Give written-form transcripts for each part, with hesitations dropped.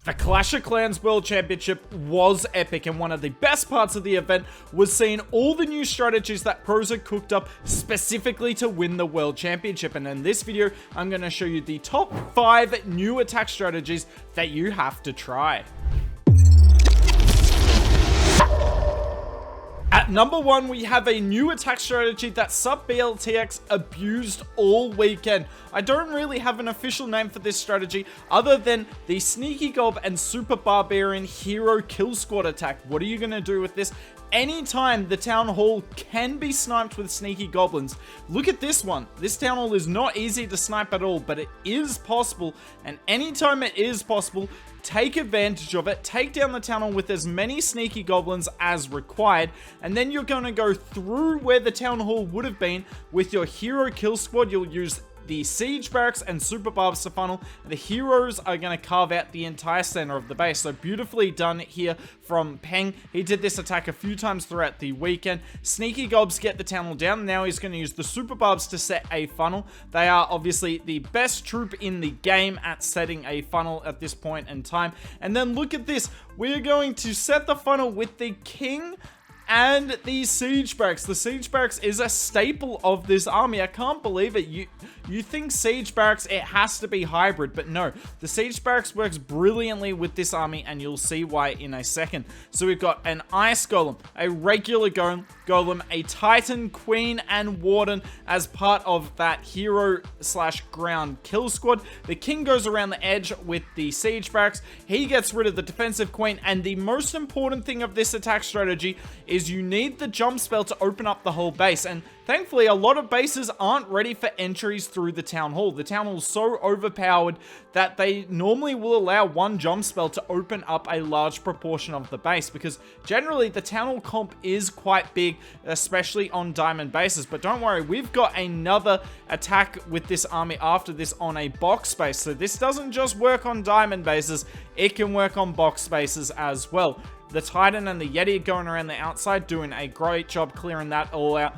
The Clash of Clans World Championship was epic, and one of the best parts of the event was seeing all the new strategies that pros had cooked up specifically to win the World Championship. And in this video, I'm going to show you the top 5 new attack strategies that you have to try. At number 1, we have a new attack strategy that Sub BLTX abused all weekend. I don't really have an official name for this strategy other than the Sneaky Gob and Super Barbarian Hero Kill Squad attack. What are you going to do with this? Anytime the Town Hall can be sniped with Sneaky Goblins. Look at this one. This Town Hall is not easy to snipe at all, but it is possible. And anytime it is possible, take advantage of it. Take down the Town Hall with as many Sneaky Goblins as required. And then you're going to go through where the Town Hall would have been with your Hero Kill Squad. You'll use the Siege Barracks and Super Barbs to funnel. The heroes are going to carve out the entire center of the base. So beautifully done here from Peng. He did this attack a few times throughout the weekend. Sneaky Gobs get the Town Hall down. Now he's going to use the Super Barbs to set a funnel. They are obviously the best troop in the game at setting a funnel at this point in time. And then look at this. We're going to set the funnel with the King and the Siege Barracks. The Siege Barracks is a staple of this army. I can't believe it. You think Siege Barracks, it has to be hybrid, but no. The Siege Barracks works brilliantly with this army, and you'll see why in a second. So we've got an Ice Golem, a regular Golem, a Titan, Queen, and Warden as part of that hero/ground kill squad. The King goes around the edge with the Siege Barracks. He gets rid of the defensive Queen, and the most important thing of this attack strategy is you need the jump spell to open up the whole base. And thankfully, a lot of bases aren't ready for entries through the Town Hall. The Town Hall is so overpowered that they normally will allow one jump spell to open up a large proportion of the base, because generally the Town Hall comp is quite big, especially on diamond bases. But don't worry, we've got another attack with this army after this on a box base. So this doesn't just work on diamond bases, it can work on box bases as well. The Titan and the Yeti going around the outside, doing a great job clearing that all out.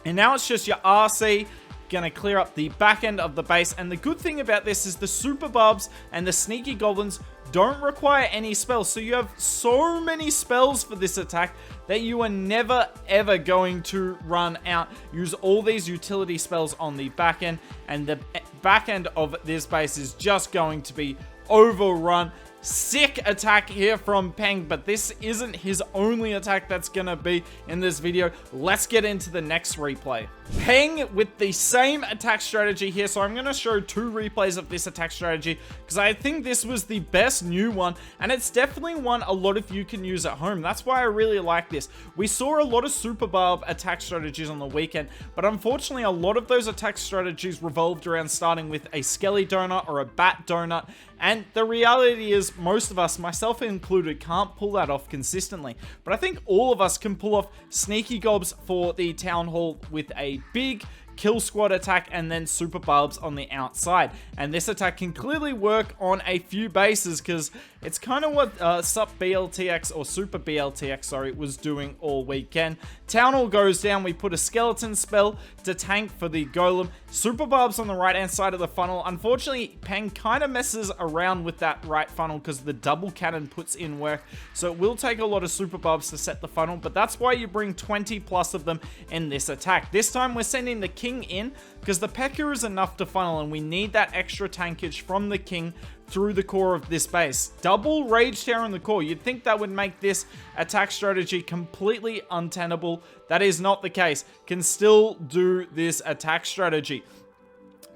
And now it's just your RC going to clear up the back end of the base. And the good thing about this is the Super Barbs and the Sneaky Goblins don't require any spells. So you have so many spells for this attack that you are never ever going to run out. Use all these utility spells on the back end, and the back end of this base is just going to be overrun. Sick attack here from Peng, but this isn't his only attack that's gonna be in this video. Let's get into the next replay. Peng with the same attack strategy here, so I'm gonna show 2 replays of this attack strategy because I think this was the best new one, and it's definitely one a lot of you can use at home. That's why I really like this. We saw a lot of Super Barb attack strategies on the weekend, but unfortunately a lot of those attack strategies revolved around starting with a Skelly Donut or a Bat Donut, and the reality is most of us, myself included, can't pull that off consistently. But I think all of us can pull off Sneaky Gobs for the Town Hall with a big kill squad attack and then Super Barbs on the outside. And this attack can clearly work on a few bases because it's kind of what Sup BLTX or Super BLTX, sorry, was doing all weekend. Town Hall goes down, we put a skeleton spell to tank for the Golem. Super Barbs on the right hand side of the funnel. Unfortunately, Peng kind of messes around with that right funnel because the double cannon puts in work. So it will take a lot of Super Barbs to set the funnel, but that's why you bring 20 plus of them in this attack. This time we're sending the King in because the P.E.K.K.A is enough to funnel, and we need that extra tankage from the King through the core of this base. Double Rage Tower in the core. You'd think that would make this attack strategy completely untenable. That is not the case. Can still do this attack strategy.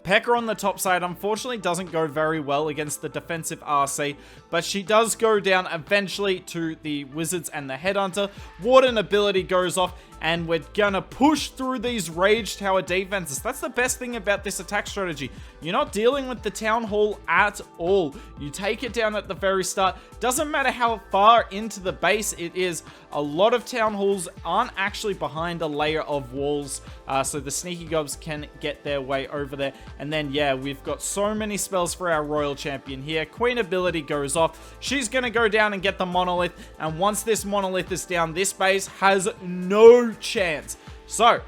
P.E.K.K.A on the top side unfortunately doesn't go very well against the defensive RC, but she does go down eventually to the Wizards and the Headhunter. Warden ability goes off, and we're gonna push through these Rage Tower defenses. That's the best thing about this attack strategy. You're not dealing with the Town Hall at all. You take it down at the very start. Doesn't matter how far into the base it is. A lot of Town Halls aren't actually behind a layer of walls, so the Sneaky Gobs can get their way over there. And then, yeah, we've got so many spells for our Royal Champion here. Queen ability goes off. She's gonna go down and get the Monolith, and once this Monolith is down, this base has no chance. So,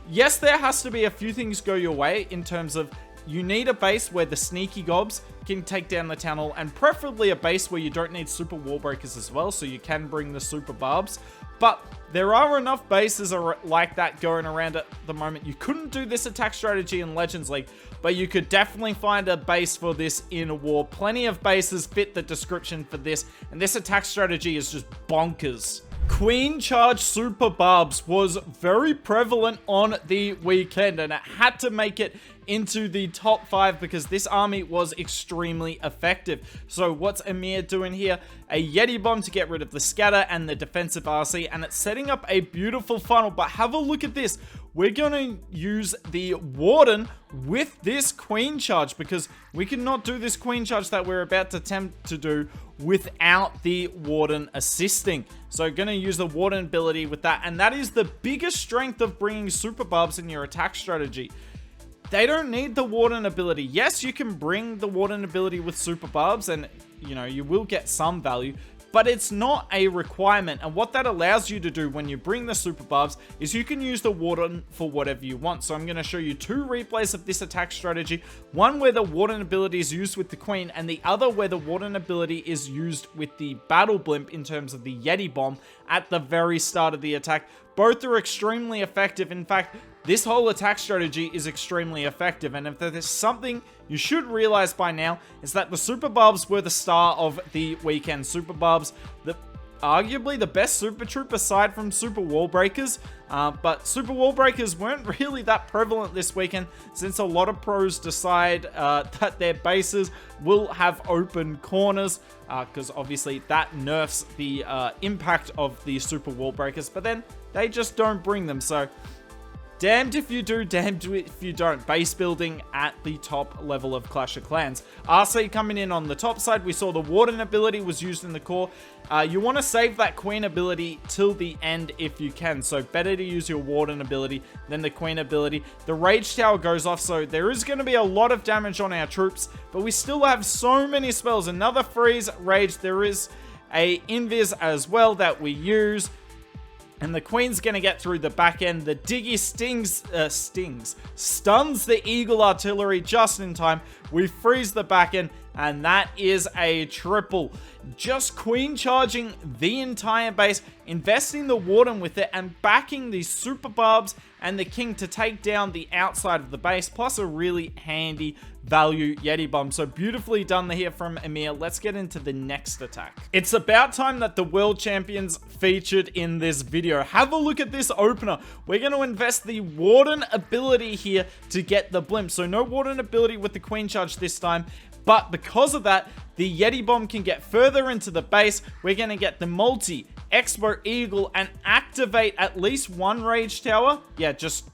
yes, there has to be a few things go your way in terms of you need a base where the sneaky gobs can take down the town hall, and preferably a base where you don't need super wall breakers as well, so you can bring the super barbs. But there are enough bases like that going around at the moment. You couldn't do this attack strategy in Legends League, but you could definitely find a base for this in a war. Plenty of bases fit the description for this, and this attack strategy is just bonkers. Queen Charge Super Barbs was very prevalent on the weekend, and it had to make it into the top 5 because this army was extremely effective. So what's Emir doing here? A Yeti Bomb to get rid of the scatter and the defensive RC, and it's setting up a beautiful funnel. But have a look at this. We're going to use the Warden with this Queen Charge because we cannot do this Queen Charge that we're about to attempt to do without the Warden assisting. So going to use the Warden ability with that, and that is the biggest strength of bringing Super Barbs in your attack strategy. They don't need the Warden ability. Yes, you can bring the Warden ability with Super Barbs and, you know, you will get some value, but it's not a requirement. And what that allows you to do when you bring the Super Barbs is you can use the Warden for whatever you want. So I'm going to show you 2 replays of this attack strategy. One where the Warden ability is used with the Queen, and the other where the Warden ability is used with the Battle Blimp in terms of the Yeti Bomb at the very start of the attack. Both are extremely effective. In fact, this whole attack strategy is extremely effective, and if there's something you should realize by now, is that the Super Barbs were the star of the weekend. Super Barbs, arguably the best Super Troop aside from Super Wall Breakers, but Super Wall Breakers weren't really that prevalent this weekend since a lot of pros decide that their bases will have open corners, because obviously that nerfs the impact of the Super Wall Breakers, but then they just don't bring them. So damned if you do, damned if you don't. Base building at the top level of Clash of Clans. RC coming in on the top side. We saw the Warden ability was used in the core. You want to save that Queen ability till the end if you can. So better to use your Warden ability than the Queen ability. The Rage Tower goes off, so there is going to be a lot of damage on our troops, but we still have so many spells. Another Freeze, Rage. There is a Invis as well that we use. And the Queen's going to get through the back end. The Diggy stuns the Eagle Artillery just in time. We freeze the back end, and that is a triple. Just Queen charging the entire base, investing the Warden with it, and backing the Super Barbs and the King to take down the outside of the base, plus a really handy value Yeti Bomb. So beautifully done here from Emir. Let's get into the next attack. It's about time that the World Champions featured in this video. Have a look at this opener. We're going to invest the Warden ability here to get the Blimp. So no Warden ability with the Queen Charge this time. But because of that, the Yeti Bomb can get further into the base. We're going to get the multi, Expo Eagle, and activate at least one Rage Tower. Yeah, just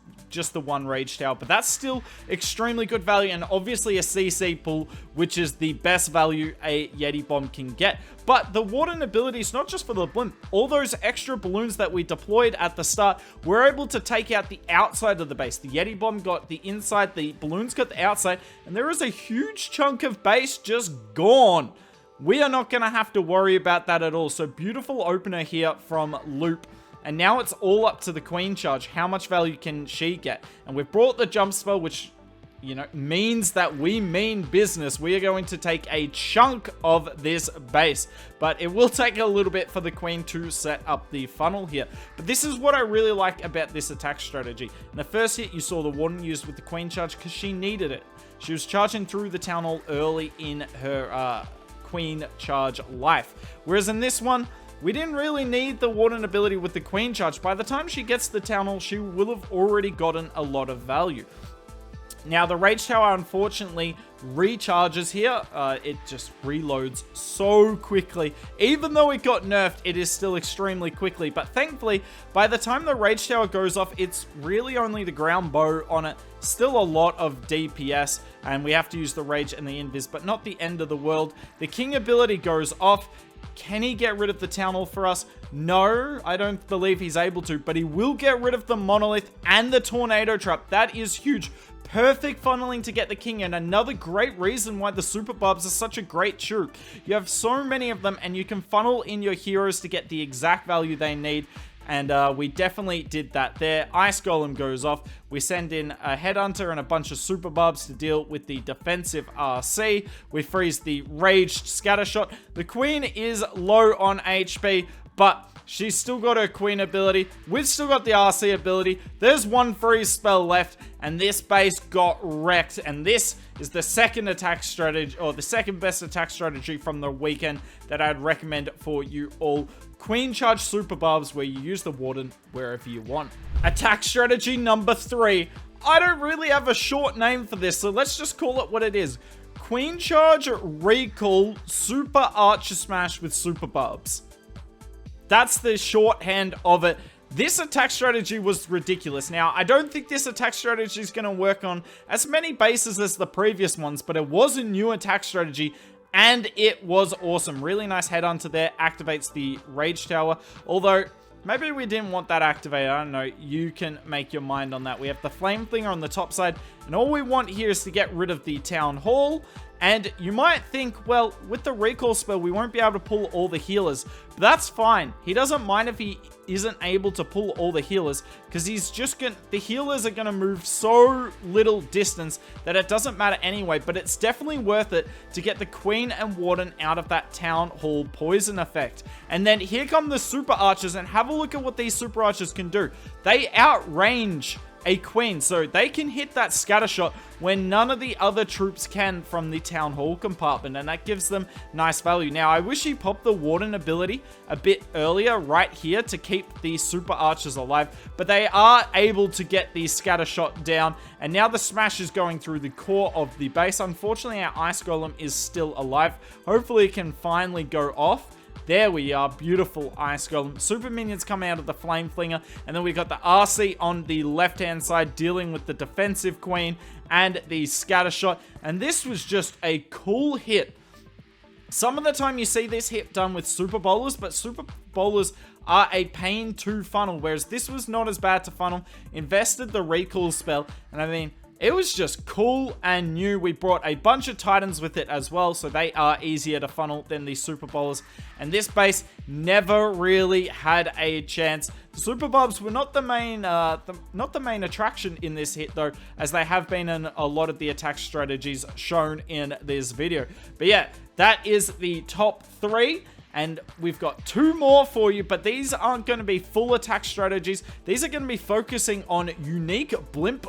the one Rage Tower, but that's still extremely good value, and obviously a CC pull, which is the best value a Yeti Bomb can get. But the Warden ability is not just for the Blimp. All those extra balloons that we deployed at the start, we're able to take out the outside of the base. The Yeti Bomb got the inside, the balloons got the outside, and there is a huge chunk of base just gone. We are not going to have to worry about that at all. So beautiful opener here from Loop. And now it's all up to the Queen Charge. How much value can she get? And we've brought the jump spell, which, you know, means that we mean business. We are going to take a chunk of this base, but it will take a little bit for the Queen to set up the funnel here. But this is what I really like about this attack strategy. In the first hit, you saw the Warden used with the Queen Charge because she needed it. She was charging through the Town Hall early in her Queen Charge life. Whereas in this one, we didn't really need the Warden ability with the Queen Charge. By the time she gets to the Town Hall, she will have already gotten a lot of value. Now, the Rage Tower, unfortunately, recharges here. It just reloads so quickly. Even though it got nerfed, it is still extremely quickly. But thankfully, by the time the Rage Tower goes off, it's really only the ground bow on it. Still a lot of DPS, and we have to use the Rage and the Invis, but not the end of the world. The King ability goes off. Can he get rid of the Town Hall for us? No, I don't believe he's able to, but he will get rid of the Monolith and the Tornado Trap. That is huge. Perfect funneling to get the King, and another great reason why the Super Barbs are such a great troop. You have so many of them, and you can funnel in your heroes to get the exact value they need. and we definitely did that there. Ice Golem goes off. We send in a Headhunter and a bunch of Super Barbs to deal with the defensive RC. We freeze the Raged Scattershot. The Queen is low on HP, but she's still got her Queen ability. We've still got the RC ability. There's one freeze spell left, and this base got wrecked. And this is the second attack strategy, or the second best attack strategy from the weekend that I'd recommend for you all. Queen Charge Super Barbs, where you use the Warden wherever you want. Attack strategy number 3. I don't really have a short name for this, so let's just call it what it is. Queen Charge Recall Super Archer Smash with Super Barbs. That's the shorthand of it. This attack strategy was ridiculous. Now, I don't think this attack strategy is going to work on as many bases as the previous ones, but it was a new attack strategy, and it was awesome. Really nice Headhunter there. Activates the Rage Tower. Although, maybe we didn't want that activated. I don't know. You can make your mind on that. We have the Flame Flinger on the top side, and all we want here is to get rid of the Town Hall. And you might think, well, with the recall spell, we won't be able to pull all the healers. But that's fine. He doesn't mind if he isn't able to pull all the healers, because he's just gonna, the healers are gonna move so little distance that it doesn't matter anyway. But it's definitely worth it to get the Queen and Warden out of that Town Hall poison effect. And then here come the Super Archers, and have a look at what these Super Archers can do. They outrange a Queen, so they can hit that scatter shot when none of the other troops can from the Town Hall compartment, and that gives them nice value. Now, I wish he popped the Warden ability a bit earlier right here to keep these Super Archers alive, but they are able to get the scatter shot down, and now the smash is going through the core of the base. Unfortunately, our Ice Golem is still alive. Hopefully, it can finally go off. There we are, beautiful Ice Golem. Super minions come out of the Flame Flinger, and then we got the RC on the left-hand side dealing with the defensive Queen and the Scatter Shot, and this was just a cool hit. Some of the time you see this hit done with Super Bowlers, but Super Bowlers are a pain to funnel, whereas this was not as bad to funnel. Invested the recall spell, and I mean, it was just cool and new. We brought a bunch of Titans with it as well, so they are easier to funnel than the Super Bowlers. And this base never really had a chance. The Super Barbs were not the main, attraction in this hit though, as they have been in a lot of the attack strategies shown in this video. But yeah, that is the top 3. And we've got 2 more for you, but these aren't going to be full attack strategies. These are going to be focusing on unique blimp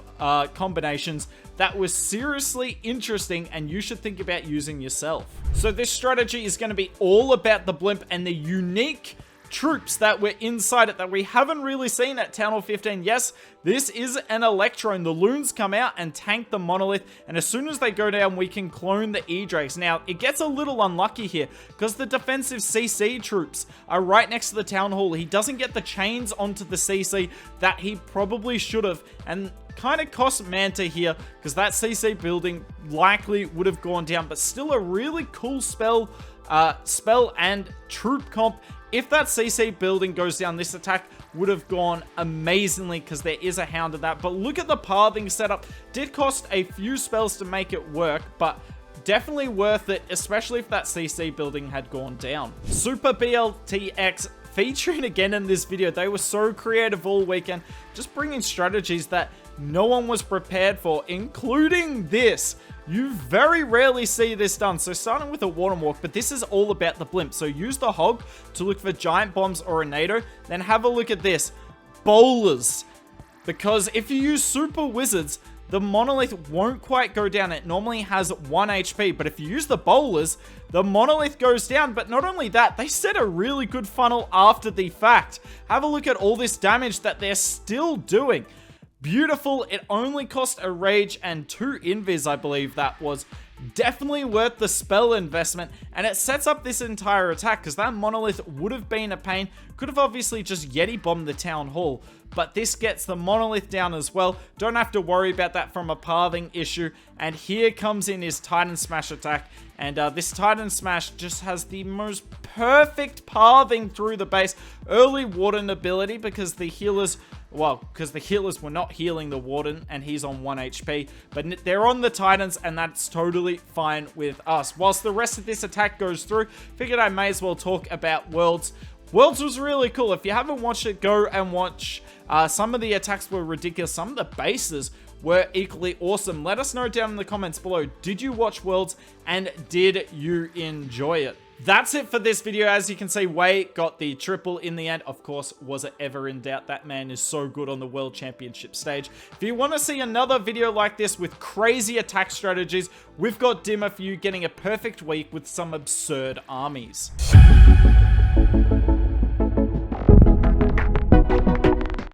combinations that were seriously interesting and you should think about using yourself. So this strategy is going to be all about the blimp and the unique troops that were inside it that we haven't really seen at Town Hall 15. Yes, this is an Electron. The Loons come out and tank the Monolith, and as soon as they go down, we can clone the E-Drakes. Now, it gets a little unlucky here, because the defensive CC troops are right next to the Town Hall. He doesn't get the chains onto the CC that he probably should have, and kind of cost Manta here, because that CC building likely would have gone down, but still a really cool spell and troop comp. If that CC building goes down, this attack would have gone amazingly because there is a Hound of that. But look at the pathing setup. Did cost a few spells to make it work, but definitely worth it, especially if that CC building had gone down. Super BLTX featuring again in this video. They were so creative all weekend, just bringing strategies that no one was prepared for, including this. You very rarely see this done. So starting with a Warden Walk, but this is all about the blimp. So use the Hog to look for giant bombs or a NATO. Then have a look at this. Bowlers. Because if you use Super Wizards, the Monolith won't quite go down. It normally has 1 HP. But if you use the Bowlers, the Monolith goes down. But not only that, they set a really good funnel after the fact. Have a look at all this damage that they're still doing. Beautiful. It only cost a Rage and 2 Invis, I believe that was. Definitely worth the spell investment, and it sets up this entire attack because that Monolith would have been a pain. Could have obviously just Yeti bombed the Town Hall, but this gets the Monolith down as well. Don't have to worry about that from a pathing issue. And here comes in his Titan Smash attack, and this Titan Smash just has the most perfect pathing through the base. Early Warden ability because the healers, well, because the healers were not healing the Warden and he's on 1 HP, but they're on the Titans and that's totally fine with us. Whilst the rest of this attack goes through, figured I may as well talk about Worlds. Worlds was really cool. If you haven't watched it, go and watch. Some of the attacks were ridiculous. Some of the bases were equally awesome. Let us know down in the comments below. Did you watch Worlds and did you enjoy it? That's it for this video. As you can see, Wei got the triple in the end. Of course, was it ever in doubt? That man is so good on the World Championship stage. If you want to see another video like this with crazy attack strategies, we've got Dimmer for you, getting a perfect week with some absurd armies.